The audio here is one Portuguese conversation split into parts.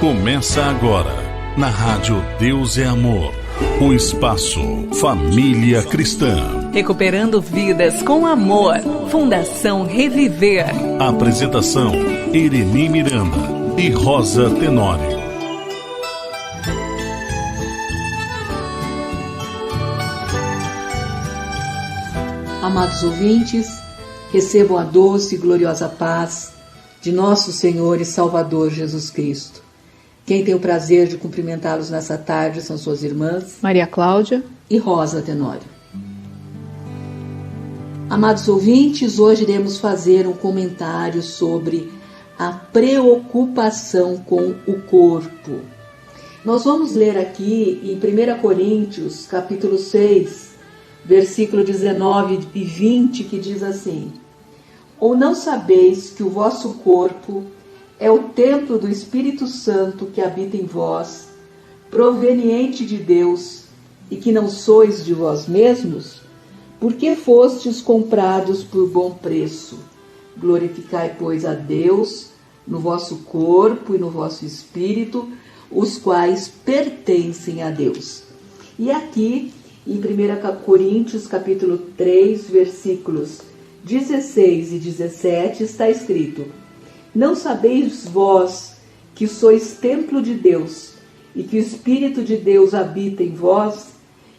Começa agora, na Rádio Deus é Amor, o espaço Família Cristã. Recuperando vidas com amor. Fundação Reviver. Apresentação: Ireni Miranda e Rosa Tenório. Amados ouvintes, recebam a doce e gloriosa paz de nosso Senhor e Salvador Jesus Cristo. Quem tem o prazer de cumprimentá-los nessa tarde são suas irmãs Maria Cláudia e Rosa Tenório. Amados ouvintes, hoje iremos fazer um comentário sobre a preocupação com o corpo. Nós vamos ler aqui em 1 Coríntios, capítulo 6, versículo 19 e 20, que diz assim: Ou não sabeis que o vosso corpo é o templo do Espírito Santo que habita em vós, proveniente de Deus, e que não sois de vós mesmos? Porque fostes comprados por bom preço. Glorificai, pois, a Deus no vosso corpo e no vosso espírito, os quais pertencem a Deus. E aqui, em 1 Coríntios, capítulo 3, versículos 16 e 17, está escrito: Não sabeis vós que sois templo de Deus e que o Espírito de Deus habita em vós?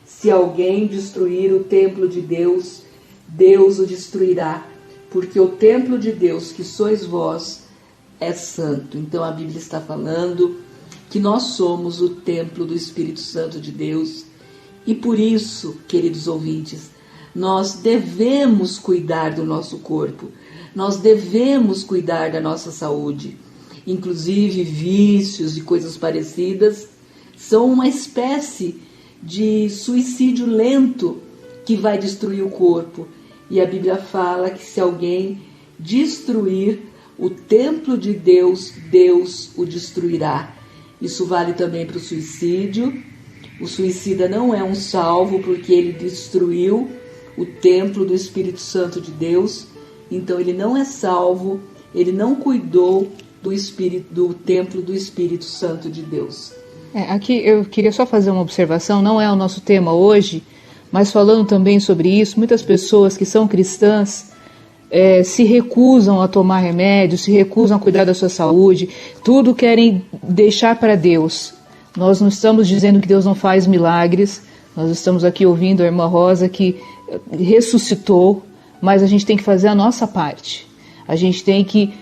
Se alguém destruir o templo de Deus, Deus o destruirá, porque o templo de Deus, que sois vós, é santo. Então a Bíblia está falando que nós somos o templo do Espírito Santo de Deus, e por isso, queridos ouvintes, nós devemos cuidar do nosso corpo. Nós devemos cuidar da nossa saúde. Inclusive, vícios e coisas parecidas são uma espécie de suicídio lento que vai destruir o corpo. E a Bíblia fala que se alguém destruir o templo de Deus, Deus o destruirá. Isso vale também para o suicídio. O suicida não é um salvo porque ele destruiu o templo do Espírito Santo de Deus. Então ele não é salvo, ele não cuidou do templo do Espírito Santo de Deus. Aqui eu queria só fazer uma observação, não é o nosso tema hoje, mas falando também sobre isso, muitas pessoas que são cristãs se recusam a tomar remédio, se recusam a cuidar da sua saúde, tudo querem deixar para Deus. Nós não estamos dizendo que Deus não faz milagres, nós estamos aqui ouvindo a irmã Rosa que ressuscitou, mas a gente tem que fazer a nossa parte. A gente tem que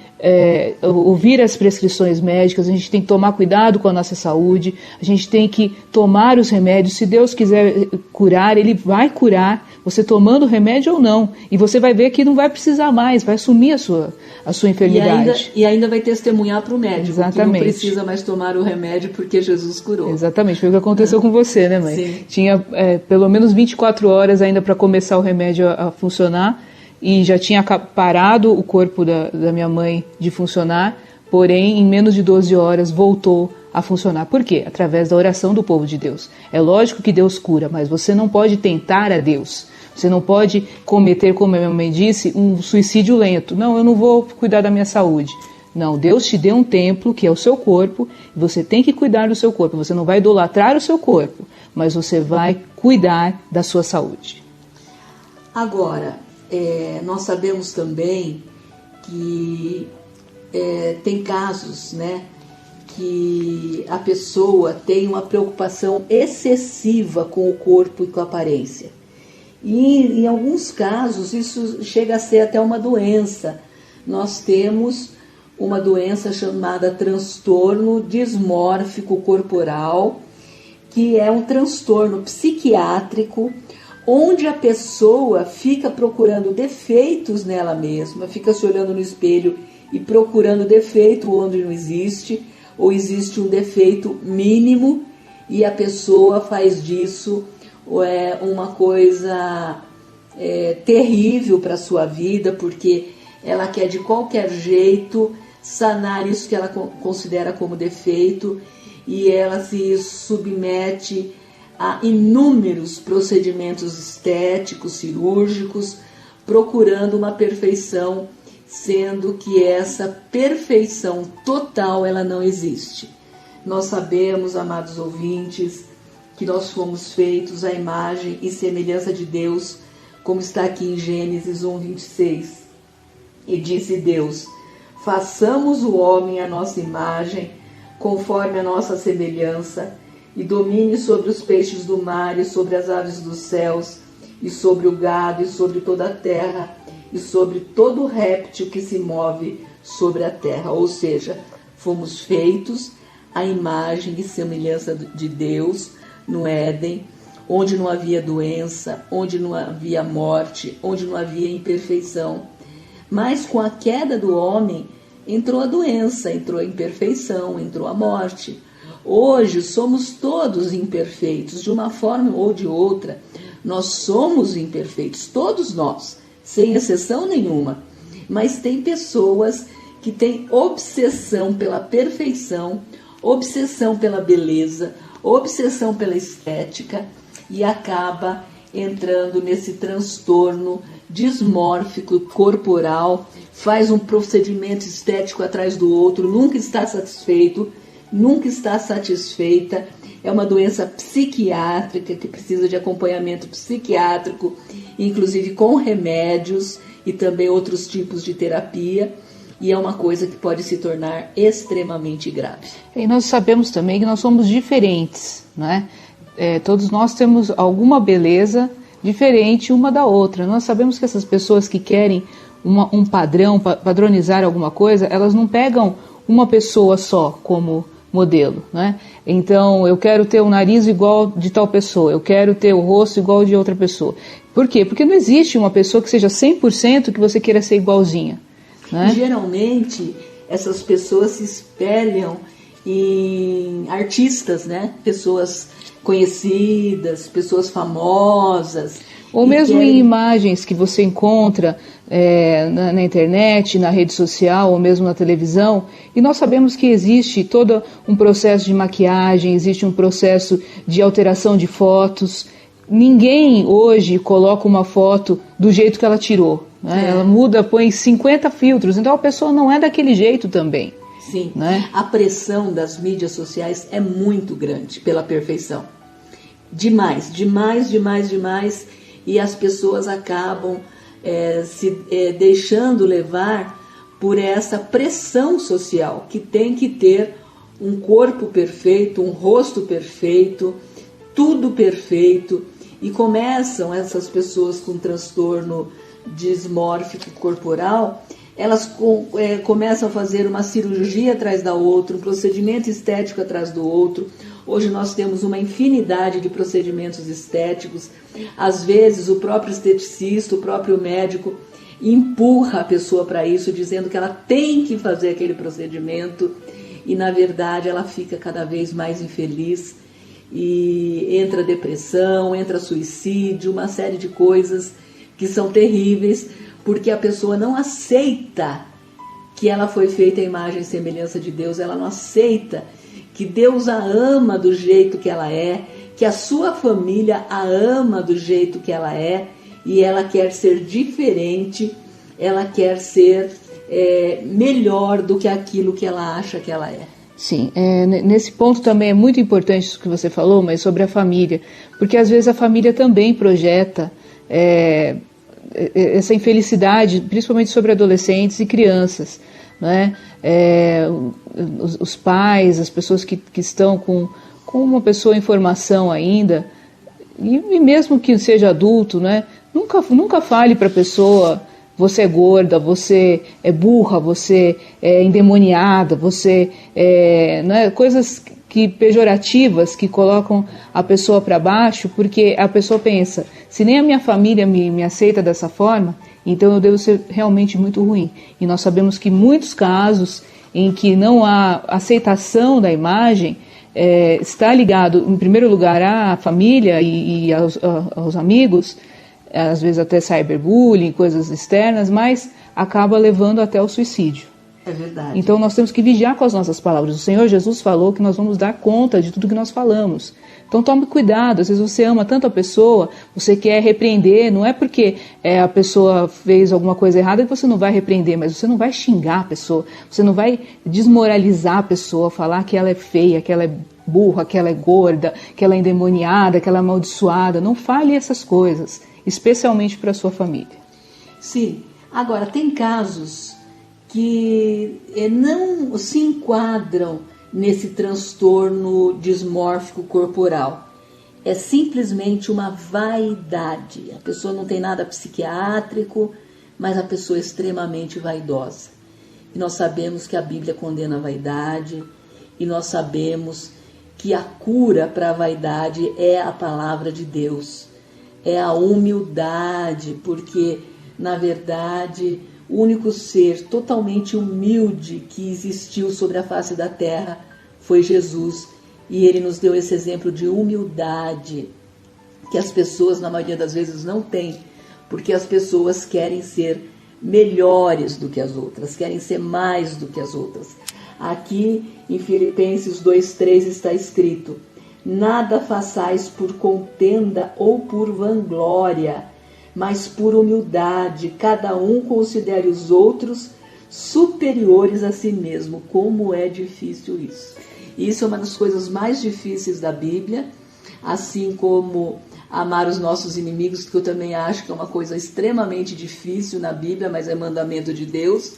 ouvir as prescrições médicas, a gente tem que tomar cuidado com a nossa saúde, a gente tem que tomar os remédios. Se Deus quiser curar, Ele vai curar, você tomando o remédio ou não. E você vai ver que não vai precisar mais, vai sumir a sua enfermidade. E ainda vai testemunhar para o médico. Exatamente. Que não precisa mais tomar o remédio porque Jesus curou. Exatamente, foi o que aconteceu com você, né, mãe? Sim. Tinha pelo menos 24 horas ainda para começar o remédio a funcionar, e já tinha parado o corpo da minha mãe de funcionar, porém em menos de 12 horas voltou a funcionar. Por quê? Através da oração do povo de Deus. É lógico que Deus cura, mas você não pode tentar a Deus. Você não pode cometer, como a minha mãe disse, um suicídio lento. Não, eu não vou cuidar da minha saúde. Não, Deus te deu um templo que é o seu corpo, e você tem que cuidar do seu corpo. Você não vai idolatrar o seu corpo, mas você vai cuidar da sua saúde. Agora, nós sabemos também que tem casos, né, que a pessoa tem uma preocupação excessiva com o corpo e com a aparência. E em alguns casos isso chega a ser até uma doença. Nós temos uma doença chamada transtorno dismórfico corporal, que é um transtorno psiquiátrico onde a pessoa fica procurando defeitos nela mesma, fica se olhando no espelho e procurando defeito onde não existe, ou existe um defeito mínimo, e a pessoa faz disso uma coisa terrível para a sua vida, porque ela quer de qualquer jeito sanar isso que ela considera como defeito, e ela se submete a inúmeros procedimentos estéticos, cirúrgicos, procurando uma perfeição, sendo que essa perfeição total ela não existe. Nós sabemos, amados ouvintes, que nós fomos feitos à imagem e semelhança de Deus, como está aqui em Gênesis 1:26. E disse Deus: façamos o homem à nossa imagem, conforme a nossa semelhança, e domine sobre os peixes do mar, e sobre as aves dos céus, e sobre o gado, e sobre toda a terra, e sobre todo réptil que se move sobre a terra. Ou seja, fomos feitos à imagem e semelhança de Deus no Éden, onde não havia doença, onde não havia morte, onde não havia imperfeição. Mas com a queda do homem, entrou a doença, entrou a imperfeição, entrou a morte. Hoje somos todos imperfeitos, de uma forma ou de outra. Nós somos imperfeitos, todos nós, sem exceção nenhuma. Mas tem pessoas que têm obsessão pela perfeição, obsessão pela beleza, obsessão pela estética, e acaba entrando nesse transtorno dismórfico corporal, faz um procedimento estético atrás do outro, nunca está satisfeito, nunca está satisfeita. É uma doença psiquiátrica que precisa de acompanhamento psiquiátrico, inclusive com remédios e também outros tipos de terapia, e é uma coisa que pode se tornar extremamente grave. E nós sabemos também que nós somos diferentes, né? Todos nós temos alguma beleza diferente uma da outra. Nós sabemos que essas pessoas que querem um padrão, padronizar alguma coisa, elas não pegam uma pessoa só como modelo, né? Então, eu quero ter o nariz igual de tal pessoa, eu quero ter o rosto igual de outra pessoa. Por quê? Porque não existe uma pessoa que seja 100% que você queira ser igualzinha, né? Geralmente, essas pessoas se espelham em artistas, né? Pessoas conhecidas, pessoas famosas. Ou mesmo em imagens que você encontra na internet, na rede social, ou mesmo na televisão. E nós sabemos que existe todo um processo de maquiagem, existe um processo de alteração de fotos. Ninguém hoje coloca uma foto do jeito que ela tirou, né? Ela muda, põe 50 filtros, então a pessoa não é daquele jeito também. Sim, né? A pressão das mídias sociais é muito grande pela perfeição. Demais, demais, demais, demais. E as pessoas acabam se deixando levar por essa pressão social, que tem que ter um corpo perfeito, um rosto perfeito, tudo perfeito. E começam essas pessoas com transtorno dismórfico corporal, elas começam a fazer uma cirurgia atrás da outra, um procedimento estético atrás do outro. Hoje nós temos uma infinidade de procedimentos estéticos. Às vezes o próprio esteticista, o próprio médico empurra a pessoa para isso, dizendo que ela tem que fazer aquele procedimento, e na verdade ela fica cada vez mais infeliz e entra depressão, entra suicídio, uma série de coisas que são terríveis, porque a pessoa não aceita que ela foi feita à imagem e semelhança de Deus, ela não aceita que Deus a ama do jeito que ela é, que a sua família a ama do jeito que ela é, e ela quer ser diferente, ela quer ser melhor do que aquilo que ela acha que ela é. Sim, nesse ponto também é muito importante isso que você falou, mas sobre a família, porque às vezes a família também projeta essa infelicidade, principalmente sobre adolescentes e crianças, né? Os pais, as pessoas que estão com uma pessoa em formação ainda, e mesmo que seja adulto, né? Nunca fale para a pessoa: você é gorda, você é burra, você é endemoniada, você né? Coisas pejorativas que colocam a pessoa para baixo, porque a pessoa pensa: se nem a minha família me aceita dessa forma, então eu devo ser realmente muito ruim. E nós sabemos que muitos casos em que não há aceitação da imagem está ligado, em primeiro lugar, à família e aos amigos, às vezes até cyberbullying, coisas externas, mas acaba levando até o suicídio. É verdade. Então nós temos que vigiar com as nossas palavras. O Senhor Jesus falou que nós vamos dar conta de tudo que nós falamos. Então tome cuidado, às vezes você ama tanto a pessoa, você quer repreender, não é porque a pessoa fez alguma coisa errada que você não vai repreender, mas você não vai xingar a pessoa, você não vai desmoralizar a pessoa, falar que ela é feia, que ela é burra, que ela é gorda, que ela é endemoniada, que ela é amaldiçoada. Não fale essas coisas, especialmente para a sua família. Sim, agora tem casos que não se enquadram nesse transtorno dismórfico corporal. É simplesmente uma vaidade. A pessoa não tem nada psiquiátrico, mas a pessoa é extremamente vaidosa. E nós sabemos que a Bíblia condena a vaidade, e nós sabemos que a cura para a vaidade é a palavra de Deus, é a humildade, porque, na verdade, o único ser totalmente humilde que existiu sobre a face da terra foi Jesus. E ele nos deu esse exemplo de humildade que as pessoas, na maioria das vezes, não têm, porque as pessoas querem ser melhores do que as outras, querem ser mais do que as outras. Aqui em Filipenses 2:3 está escrito: nada façais por contenda ou por vanglória, mas por humildade, cada um considere os outros superiores a si mesmo. Como é difícil isso. E isso é uma das coisas mais difíceis da Bíblia, assim como amar os nossos inimigos, que eu também acho que é uma coisa extremamente difícil na Bíblia, mas é mandamento de Deus.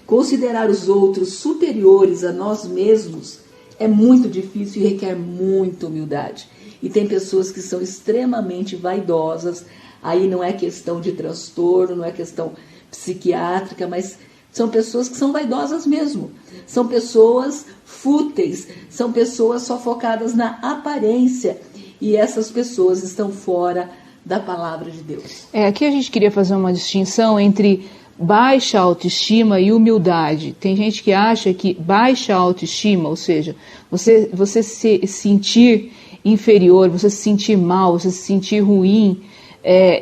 Considerar os outros superiores a nós mesmos é muito difícil e requer muita humildade. E tem pessoas que são extremamente vaidosas. Aí não é questão de transtorno, não é questão psiquiátrica, mas são pessoas que são vaidosas mesmo. São pessoas fúteis, são pessoas só focadas na aparência. E essas pessoas estão fora da palavra de Deus. Aqui a gente queria fazer uma distinção entre baixa autoestima e humildade. Tem gente que acha que baixa autoestima, ou seja, você se sentir inferior, você se sentir mal, você se sentir ruim,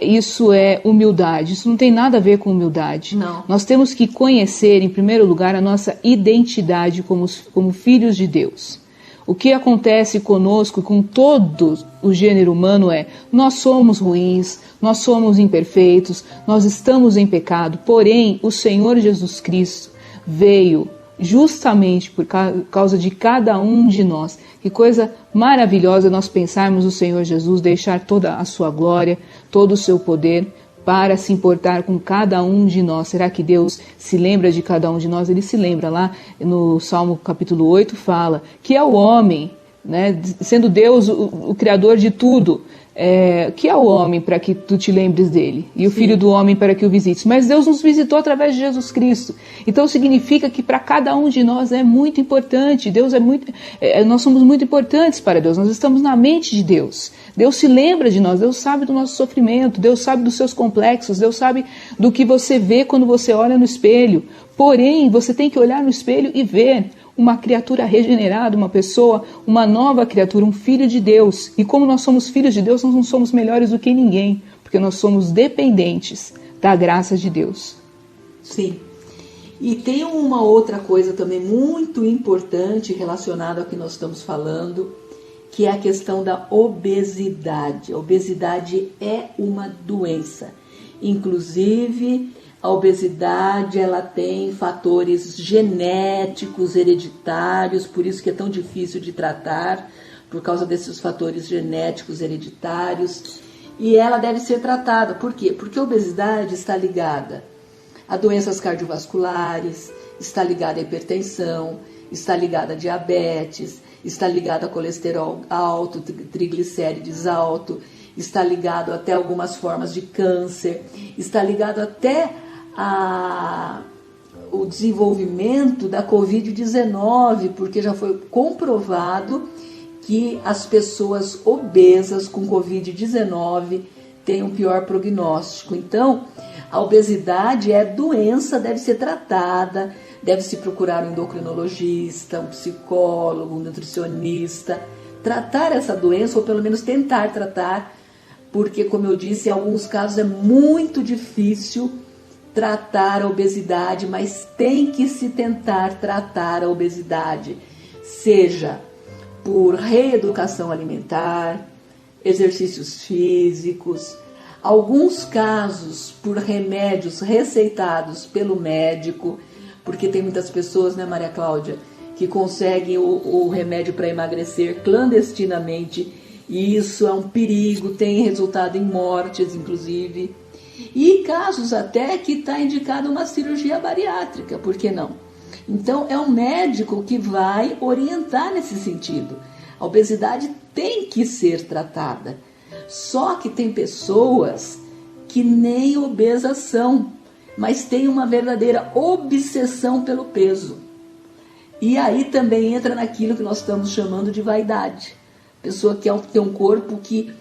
isso é humildade. Isso não tem nada a ver com humildade. Não. Nós temos que conhecer, em primeiro lugar, a nossa identidade como filhos de Deus. O que acontece conosco, com todo o gênero humano, nós somos ruins, nós somos imperfeitos, nós estamos em pecado, porém o Senhor Jesus Cristo veio justamente por causa de cada um de nós. Que coisa maravilhosa nós pensarmos o Senhor Jesus deixar toda a sua glória, todo o seu poder para se importar com cada um de nós. Será que Deus se lembra de cada um de nós? Ele se lembra. Lá no Salmo capítulo 8 fala que é o homem, né, sendo Deus o criador de tudo, que é o homem para que tu te lembres dele, e o Sim. filho do homem para que o visites. Mas Deus nos visitou através de Jesus Cristo. Então significa que para cada um de nós é muito importante. Nós somos muito importantes para Deus. Nós estamos na mente de Deus. Deus se lembra de nós. Deus sabe do nosso sofrimento. Deus sabe dos seus complexos. Deus sabe do que você vê quando você olha no espelho. Porém, você tem que olhar no espelho e ver uma criatura regenerada, uma pessoa, uma nova criatura, um filho de Deus. E como nós somos filhos de Deus, nós não somos melhores do que ninguém, porque nós somos dependentes da graça de Deus. Sim. E tem uma outra coisa também muito importante relacionada ao que nós estamos falando, que é a questão da obesidade. A obesidade é uma doença. Inclusive, a obesidade ela tem fatores genéticos, hereditários, por isso que é tão difícil de tratar, por causa desses fatores genéticos hereditários. E ela deve ser tratada. Por quê? Porque a obesidade está ligada a doenças cardiovasculares, está ligada à hipertensão, está ligada a diabetes, está ligada a colesterol alto, triglicérides alto, está ligado até algumas formas de câncer, está ligado até o desenvolvimento da Covid-19, porque já foi comprovado que as pessoas obesas com Covid-19 têm um pior prognóstico. Então, a obesidade é doença, deve ser tratada, deve-se procurar um endocrinologista, um psicólogo, um nutricionista, tratar essa doença, ou pelo menos tentar tratar, porque, como eu disse, em alguns casos é muito difícil tratar a obesidade, mas tem que se tentar tratar a obesidade, seja por reeducação alimentar, exercícios físicos, alguns casos por remédios receitados pelo médico, porque tem muitas pessoas, né, Maria Cláudia, que conseguem o remédio para emagrecer clandestinamente, e isso é um perigo, tem resultado em mortes, inclusive. E casos até que está indicada uma cirurgia bariátrica, por que não? Então é um médico que vai orientar nesse sentido. A obesidade tem que ser tratada. Só que tem pessoas que nem obesas são, mas tem uma verdadeira obsessão pelo peso. E aí também entra naquilo que nós estamos chamando de vaidade. Pessoa que tem um corpo que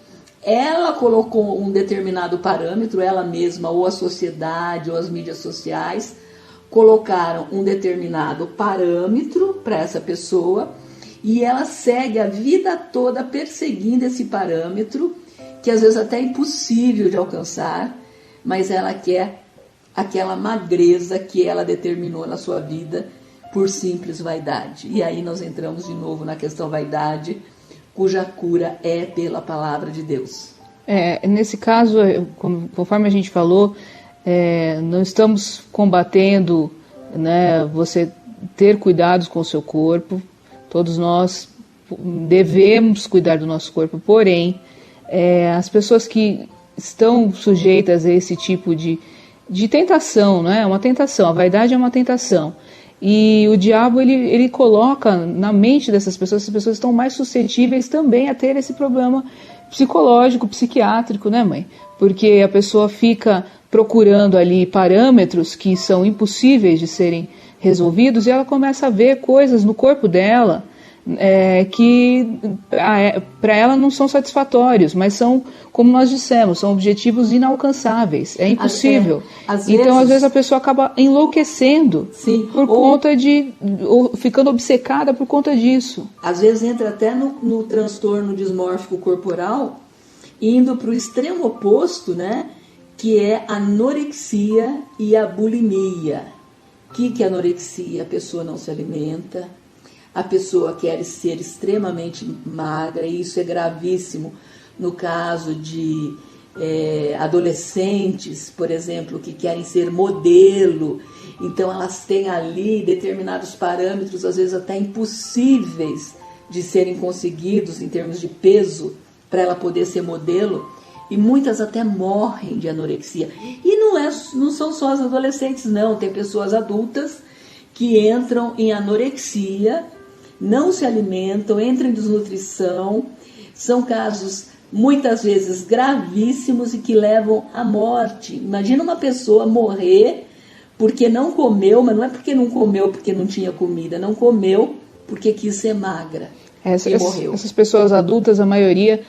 ela colocou um determinado parâmetro, ela mesma, ou a sociedade, ou as mídias sociais, colocaram um determinado parâmetro para essa pessoa, e ela segue a vida toda perseguindo esse parâmetro, que às vezes até é impossível de alcançar, mas ela quer aquela magreza que ela determinou na sua vida por simples vaidade. E aí nós entramos de novo na questão vaidade, cuja cura é pela palavra de Deus. Nesse caso, conforme a gente falou, não estamos combatendo, né, você ter cuidados com o seu corpo. Todos nós devemos cuidar do nosso corpo, porém, as pessoas que estão sujeitas a esse tipo de tentação, né? É uma tentação, a vaidade é uma tentação. E o diabo, ele coloca na mente dessas pessoas, essas pessoas estão mais suscetíveis também a ter esse problema psicológico, psiquiátrico, né, mãe? Porque a pessoa fica procurando ali parâmetros que são impossíveis de serem resolvidos, e ela começa a ver coisas no corpo dela que para ela não são satisfatórios, mas são, como nós dissemos, são objetivos inalcançáveis, é impossível. Então, às vezes a pessoa acaba enlouquecendo. Sim, por conta ou ficando obcecada por conta disso. Às vezes entra até no transtorno dismórfico corporal, indo para o extremo oposto, né, que é a anorexia e a bulimia. O que é anorexia? A pessoa não se alimenta, a pessoa quer ser extremamente magra, e isso é gravíssimo no caso de adolescentes, por exemplo, que querem ser modelo. Então elas têm ali determinados parâmetros, às vezes até impossíveis de serem conseguidos em termos de peso, para ela poder ser modelo, e muitas até morrem de anorexia. E não são só as adolescentes, não, tem pessoas adultas que entram em anorexia, não se alimentam, entram em desnutrição. São casos muitas vezes gravíssimos e que levam à morte. Imagina uma pessoa morrer porque não comeu, mas não é porque não comeu porque não tinha comida, não comeu porque quis ser magra e morreu. Essas pessoas adultas, a maioria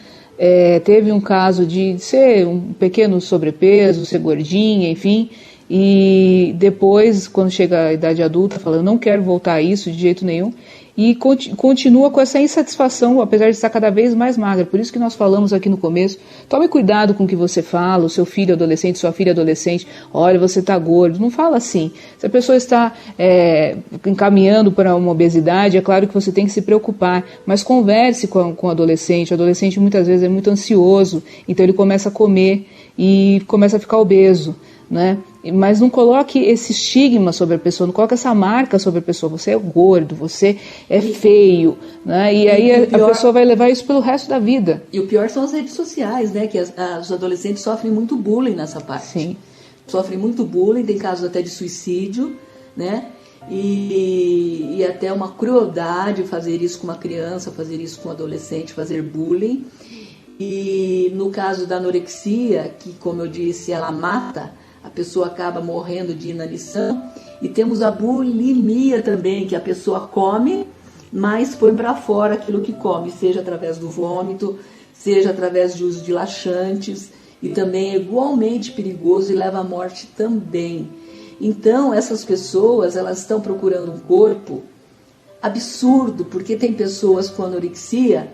teve um caso de ser um pequeno sobrepeso, ser gordinha, enfim, e depois, quando chega a idade adulta, fala, eu não quero voltar a isso de jeito nenhum, e continua com essa insatisfação, apesar de estar cada vez mais magra. Por isso que nós falamos aqui no começo, tome cuidado com o que você fala, o seu filho adolescente, sua filha adolescente, olha, você está gordo. Não fala assim. Se a pessoa está encaminhando para uma obesidade, é claro que você tem que se preocupar, mas converse com o adolescente. O adolescente muitas vezes é muito ansioso, então ele começa a comer e começa a ficar obeso, né? Mas não coloque esse estigma sobre a pessoa, não coloque essa marca sobre a pessoa, você é gordo, você é feio, né? E aí a pessoa vai levar isso pelo resto da vida. E o pior são as redes sociais, né? Que os adolescentes sofrem muito bullying nessa parte. Sim. Sofrem muito bullying, tem casos até de suicídio, né? E até uma crueldade fazer isso com uma criança, fazer isso com um adolescente, fazer bullying. E no caso da anorexia, que como eu disse, ela mata, a pessoa acaba morrendo de inanição. E temos a bulimia também, que a pessoa come, mas põe para fora aquilo que come, seja através do vômito, seja através de uso de laxantes, e também é igualmente perigoso e leva à morte também. Então, essas pessoas, elas estão procurando um corpo absurdo, porque tem pessoas com anorexia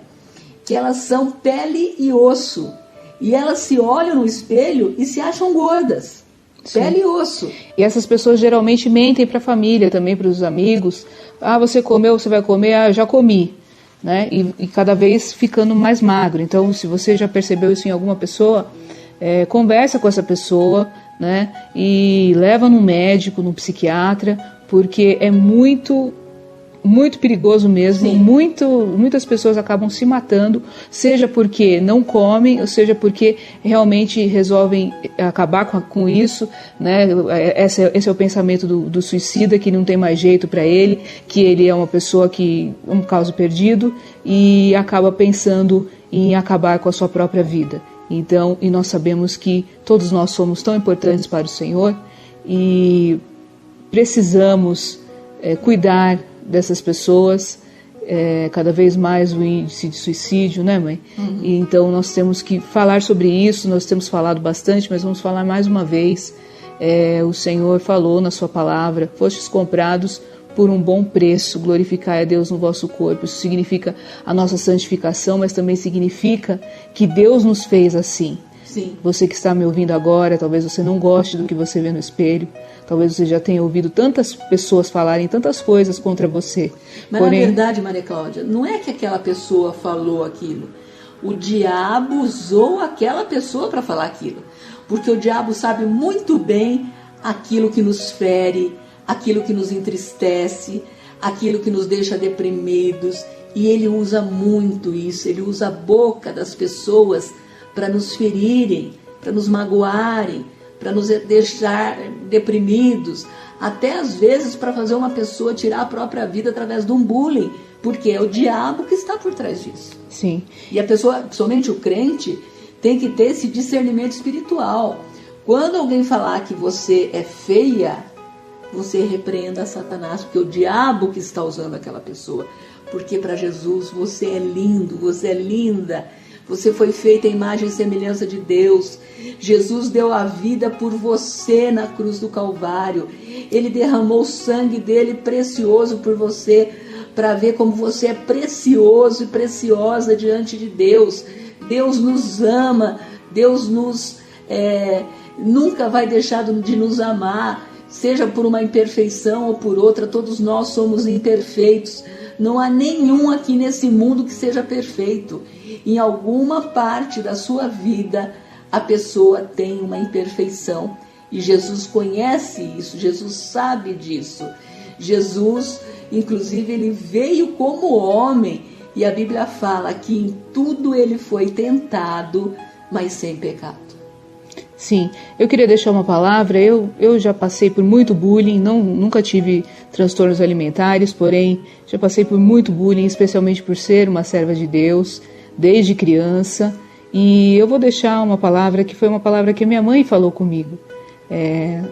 que elas são pele e osso, e elas se olham no espelho e se acham gordas. pele e osso. E essas pessoas geralmente mentem para a família, também para os amigos. Ah, você comeu, você vai comer? Ah, já comi. Né? E cada vez ficando mais magro. Então, se você já percebeu isso em alguma pessoa, conversa com essa pessoa, né? E leva no médico, no psiquiatra, porque é muito perigoso mesmo. Muitas pessoas acabam se matando, seja porque não comem, ou seja porque realmente resolvem acabar com isso, né? Esse é o pensamento do suicida, que não tem mais jeito para ele, que ele é uma pessoa que um caso perdido e acaba pensando em acabar com a sua própria vida. Então, e nós sabemos que todos nós somos tão importantes para o Senhor e precisamos cuidar dessas pessoas, cada vez mais o índice de suicídio, né, mãe? Uhum. E então nós temos que falar sobre isso. Nós temos falado bastante, mas vamos falar mais uma vez. O Senhor falou na sua palavra: fostes comprados por um bom preço, glorificai a Deus no vosso corpo. Isso significa a nossa santificação, mas também significa que Deus nos fez assim. Sim. Você que está me ouvindo agora, talvez você não goste do que você vê no espelho, talvez você já tenha ouvido tantas pessoas falarem tantas coisas contra você. Mas na verdade, Maria Cláudia, não é que aquela pessoa falou aquilo. O diabo usou aquela pessoa para falar aquilo. Porque o diabo sabe muito bem aquilo que nos fere, aquilo que nos entristece, aquilo que nos deixa deprimidos. E ele usa muito isso, ele usa a boca das pessoas para nos ferirem, para nos magoarem, para nos deixar deprimidos, até às vezes para fazer uma pessoa tirar a própria vida através de um bullying, porque é o diabo que está por trás disso. Sim. E a pessoa, somente o crente, tem que ter esse discernimento espiritual. Quando alguém falar que você é feia, você repreenda Satanás, porque é o diabo que está usando aquela pessoa. Porque para Jesus você é lindo, você é linda. Você foi feita à imagem e semelhança de Deus. Jesus deu a vida por você na cruz do Calvário. Ele derramou o sangue dele precioso por você, para ver como você é precioso e preciosa diante de Deus. Deus nos ama, Deus nunca vai deixar de nos amar, seja por uma imperfeição ou por outra. Todos nós somos imperfeitos. Não há nenhum aqui nesse mundo que seja perfeito. Em alguma parte da sua vida, a pessoa tem uma imperfeição. E Jesus conhece isso, Jesus sabe disso. Jesus, inclusive, ele veio como homem. E a Bíblia fala que em tudo ele foi tentado, mas sem pecado. Sim, eu queria deixar uma palavra. Eu já passei por muito bullying, nunca tive transtornos alimentares, porém já passei por muito bullying, especialmente por ser uma serva de Deus, desde criança. E eu vou deixar uma palavra que foi uma palavra que a minha mãe falou comigo.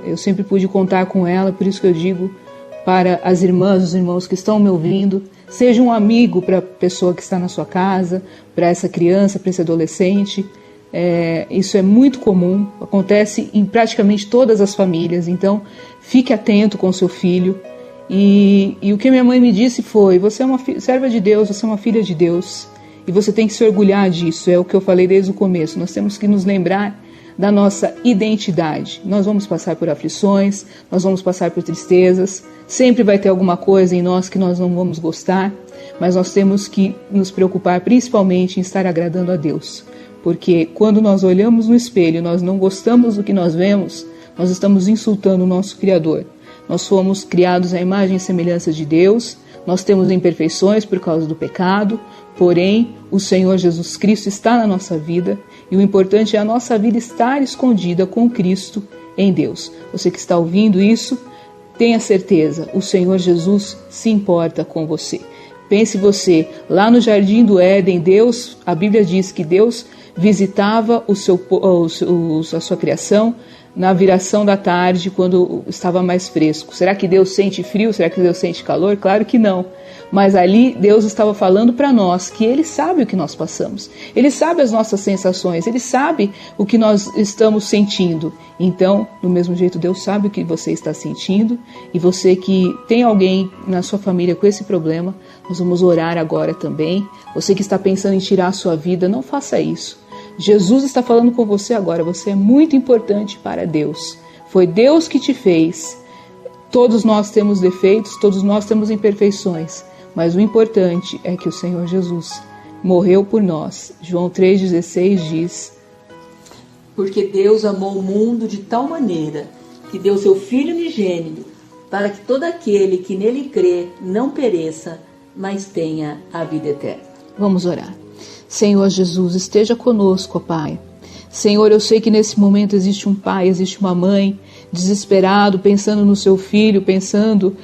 Eu sempre pude contar com ela, por isso que eu digo para as irmãs, os irmãos que estão me ouvindo: seja um amigo para a pessoa que está na sua casa, para essa criança, para esse adolescente. Isso é muito comum, acontece em praticamente todas as famílias. Então fique atento com seu filho. E o que minha mãe me disse foi: você é uma serva de Deus, você é uma filha de Deus, e você tem que se orgulhar disso. É o que eu falei desde o começo. Nós temos que nos lembrar da nossa identidade. Nós vamos passar por aflições, nós vamos passar por tristezas, sempre vai ter alguma coisa em nós que nós não vamos gostar, mas nós temos que nos preocupar principalmente em estar agradando a Deus. Porque quando nós olhamos no espelho e nós não gostamos do que nós vemos, nós estamos insultando o nosso Criador. Nós fomos criados à imagem e semelhança de Deus, nós temos imperfeições por causa do pecado, porém o Senhor Jesus Cristo está na nossa vida e o importante é a nossa vida estar escondida com Cristo em Deus. Você que está ouvindo isso, tenha certeza, o Senhor Jesus se importa com você. Pense você, lá no Jardim do Éden, Deus, a Bíblia diz que Deus visitava a sua criação na viração da tarde, quando estava mais fresco. Será que Deus sente frio? Será que Deus sente calor? Claro que não. Mas ali Deus estava falando para nós que Ele sabe o que nós passamos. Ele sabe as nossas sensações. Ele sabe o que nós estamos sentindo. Então, do mesmo jeito, Deus sabe o que você está sentindo. E você que tem alguém na sua família com esse problema, nós vamos orar agora também. Você que está pensando em tirar a sua vida, não faça isso. Jesus está falando com você agora. Você é muito importante para Deus. Foi Deus que te fez. Todos nós temos defeitos, todos nós temos imperfeições, mas o importante é que o Senhor Jesus morreu por nós. João 3,16 diz: porque Deus amou o mundo de tal maneira que deu seu Filho unigênito, para que todo aquele que nele crê não pereça, mas tenha a vida eterna. Vamos orar. Senhor Jesus, esteja conosco, ó Pai. Senhor, eu sei que nesse momento existe um pai, existe uma mãe desesperado, pensando no seu filho, pensando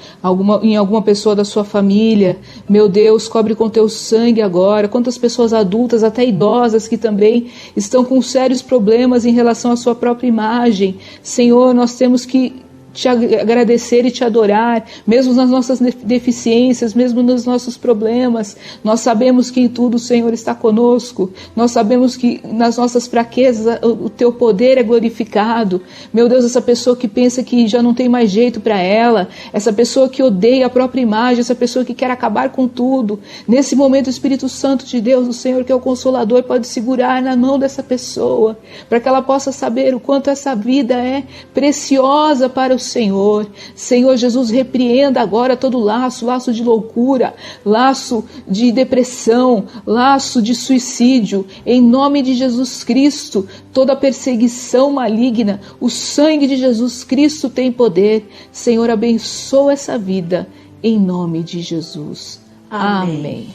em alguma pessoa da sua família. Meu Deus, cobre com teu sangue agora. Quantas pessoas adultas, até idosas, que também estão com sérios problemas em relação à sua própria imagem. Senhor, nós temos que te agradecer e te adorar, mesmo nas nossas deficiências, mesmo nos nossos problemas. Nós sabemos que em tudo o Senhor está conosco. Nós sabemos que nas nossas fraquezas o teu poder é glorificado. Meu Deus, essa pessoa que pensa que já não tem mais jeito para ela, essa pessoa que odeia a própria imagem, essa pessoa que quer acabar com tudo, nesse momento o Espírito Santo de Deus, o Senhor que é o Consolador, pode segurar na mão dessa pessoa, para que ela possa saber o quanto essa vida é preciosa para o Senhor. Senhor Jesus, repreenda agora todo laço de loucura, laço de depressão, laço de suicídio, em nome de Jesus Cristo, toda perseguição maligna, o sangue de Jesus Cristo tem poder. Senhor, abençoa essa vida, em nome de Jesus. Amém.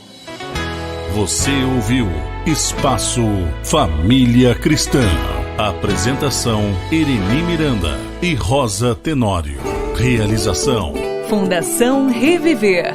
Você ouviu Espaço Família Cristã. Apresentação: Ireni Miranda e Rosa Tenório. Realização: Fundação Reviver.